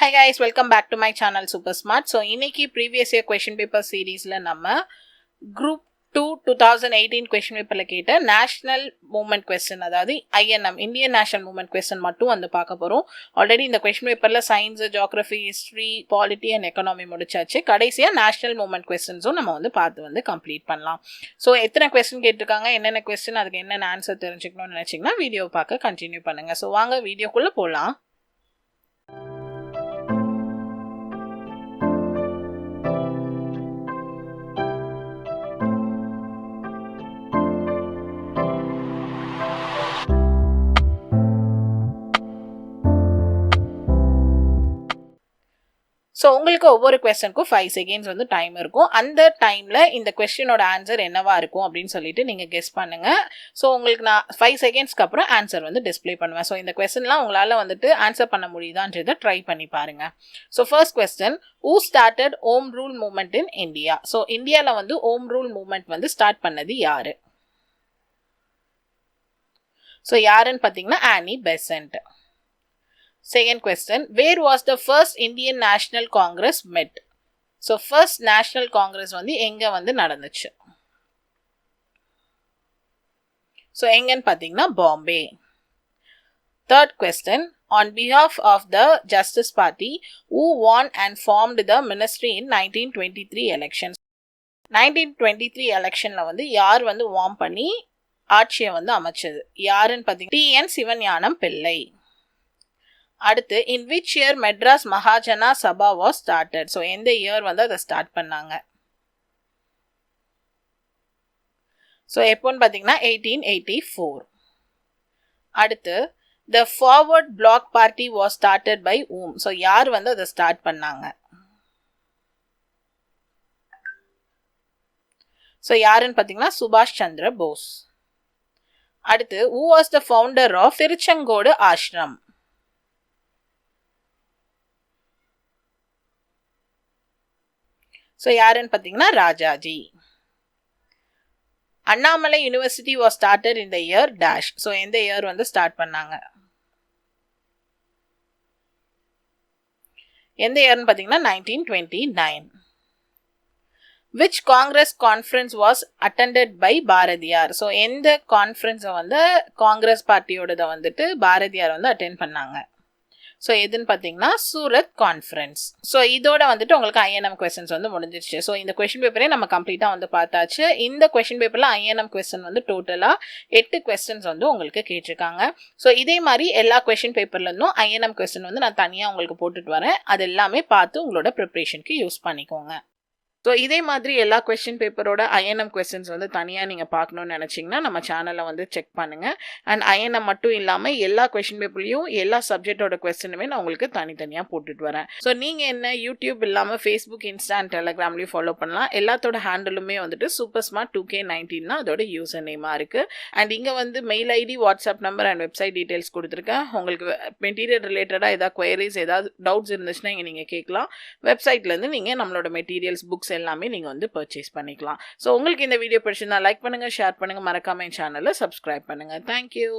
Hi guys, welcome back to my channel Super Smart. So இன்னைக்கு previous year question paper seriesல நம்ம group 2 2018 question paperல கேட்ட national movement question, அதாவது INM Indian National Movement question மட்டும் வந்து பார்க்க போறோம். ஆல்ரெடி இந்த question paperல science, geography, history, polity and economy முடிச்சாச்சு. கடைசியா national movement questionsம் நம்ம வந்து பார்த்து வந்து கம்ப்ளீட் பண்ணலாம். ஸோ எத்தனை கொஸ்டின் கேட்டிருக்காங்க, என்னென்ன கொஸ்டின், அதுக்கு என்னென்ன ஆன்சர் தெரிஞ்சுக்கணும்னு நினைச்சீங்கன்னா வீடியோ பார்க்க கண்டினியூ பண்ணுங்க. ஸோ வாங்க வீடியோக்குள்ள போகலாம். ஸோ உங்களுக்கு ஒவ்வொரு கொஸ்டனுக்கும் 5 செகண்ட்ஸ் வந்து டைம் இருக்கும். அந்த டைமில் இந்த கொஸ்டினோட ஆன்சர் என்னவா இருக்கும் அப்படின்னு சொல்லிட்டு நீங்கள் கெஸ் பண்ணுங்கள். ஸோ உங்களுக்கு நான் 5 செகண்ட்ஸ்க்கு அப்புறம் ஆன்சர் வந்து டிஸ்பிளே பண்ணுவேன். ஸோ இந்த கொஸ்டின்லாம் உங்களால் வந்துட்டு ஆன்சர் பண்ண முடியுதான்றதை ட்ரை பண்ணி பாருங்கள். So first question, who started home rule movement in India? So இந்தியாவில் வந்து ஹோம் ரூல் மூவ்மெண்ட் வந்து ஸ்டார்ட் பண்ணது யாரு? ஸோ யாருன்னு பார்த்தீங்கன்னா ஆனி Besant. Second question, where was the first Indian National Congress met? So first National Congress வந்து எங்க வந்து நடந்துச்சு? So எங்கன்னு பார்த்தீங்கன்னா Bombay. Third question, on behalf of the Justice Party, who won and formed the ministry in 1923 elections? 1923 எலெக்ஷன்ல வந்து யார் வந்து வார்ம் பண்ணி ஆட்சியை வந்து அமைச்சது யாருன்னு பார்த்தீங்கன்னா TN சிவஞானம் பிள்ளை. அடுத்து, in which year Madras Mahajana Sabha was started? So எந்த இயர் வந்து அதை ஸ்டார்ட் பண்ணாங்க? ஸோ எப்போன்னு பார்த்தீங்கன்னா 1884. அடுத்து, the Forward Bloc party was started by whom? So யார் வந்து அதை ஸ்டார்ட் பண்ணாங்க? ஸோ யாருன்னு பார்த்தீங்கன்னா சுபாஷ் சந்திர போஸ். அடுத்து, who was the founder of Tiruchengode ashram? So யாருன்னு பார்த்தீங்கன்னா Rajaji. Annamalai university was started in the year dash? So எந்த இயர் வந்து ஸ்டார்ட் பண்ணாங்க? எந்த இயர்னு பார்த்தீங்கன்னா 1929. Which Congress conference was attended by Bharathiyar? So எந்த கான்ஃபரன்ஸை வந்து காங்கிரஸ் பார்ட்டியோடதை வந்துட்டு பாரதியார் வந்து அட்டென்ட் பண்ணாங்க? ஸோ எதுன்னு பார்த்தீங்கன்னா சூரத் கான்ஃபரன்ஸ். ஸோ இதோட வந்துட்டு உங்களுக்கு INM கொஸ்டின்ஸ் வந்து முடிஞ்சிருச்சு. ஸோ இந்த கொஸ்டின் பேப்பரே நம்ம கம்ப்ளீட்டாக வந்து பார்த்தாச்சு. இந்த கொஸ்டின் பேப்பரில் INM கொஸ்டின் வந்து டோட்டலாக 8 கொஸ்டின்ஸ் வந்து உங்களுக்கு கேட்டிருக்காங்க. ஸோ இதே மாதிரி எல்லா கொஸ்டின் பேப்பர்லேருந்தும் INM கொஸ்டின் வந்து நான் தனியாக உங்களுக்கு போட்டுட்டு வரேன். அது எல்லாமே பார்த்து உங்களோட ப்ரிப்ரேஷனுக்கு யூஸ் பண்ணிக்கோங்க. ஸோ இதே மாதிரி எல்லா கொஸ்டின் பேப்பரோட INM கொஸ்டின்ஸ் வந்து தனியாக நீங்கள் பார்க்கணுன்னு நினச்சிங்கன்னா நம்ம சேனலை வந்து செக் பண்ணுங்கள். அண்ட் INM மட்டும் இல்லாமல் எல்லா கொஸ்டின் பேப்பர்லையும் எல்லா சப்ஜெக்டோட கொஸ்டினுமே நான் உங்களுக்கு தனித்தனியாக போட்டுட்டு வரேன். ஸோ நீங்கள் என்ன யூடியூப் இல்லாமல் ஃபேஸ்புக், இன்ஸ்டா அண்ட் டெலகிராம்லையும் ஃபாலோ பண்ணலாம். எல்லாத்தோட ஹேண்டலுமே வந்துட்டு சூப்பர் ஸ்மார்ட் 2K19 அதோட யூசர் நேமாக இருக்குது. அண்ட் இங்கே வந்து mail ID, WhatsApp number and website details கொடுத்துருக்கேன். உங்களுக்கு மெட்டீரியல் ரிலேட்டடாக ஏதாவது குவரிஸ், ஏதாவது டவுட்ஸ் இருந்துச்சுன்னா இங்கே நீங்கள் கேட்கலாம். வெப்சைட்லேருந்து நீங்கள் நம்மளோட மெட்டீரியல்ஸ், புக்ஸ் எல்லாமே நீங்க வந்து பர்ச்சேஸ் பண்ணிக்கலாம். சோ உங்களுக்கு இந்த வீடியோ பிடிச்சிருந்தா லைக் பண்ணுங்க, ஷேர் பண்ணுங்க, மறக்காம என் சேனலை சப்ஸ்கிரைப் பண்ணுங்க. Thank you.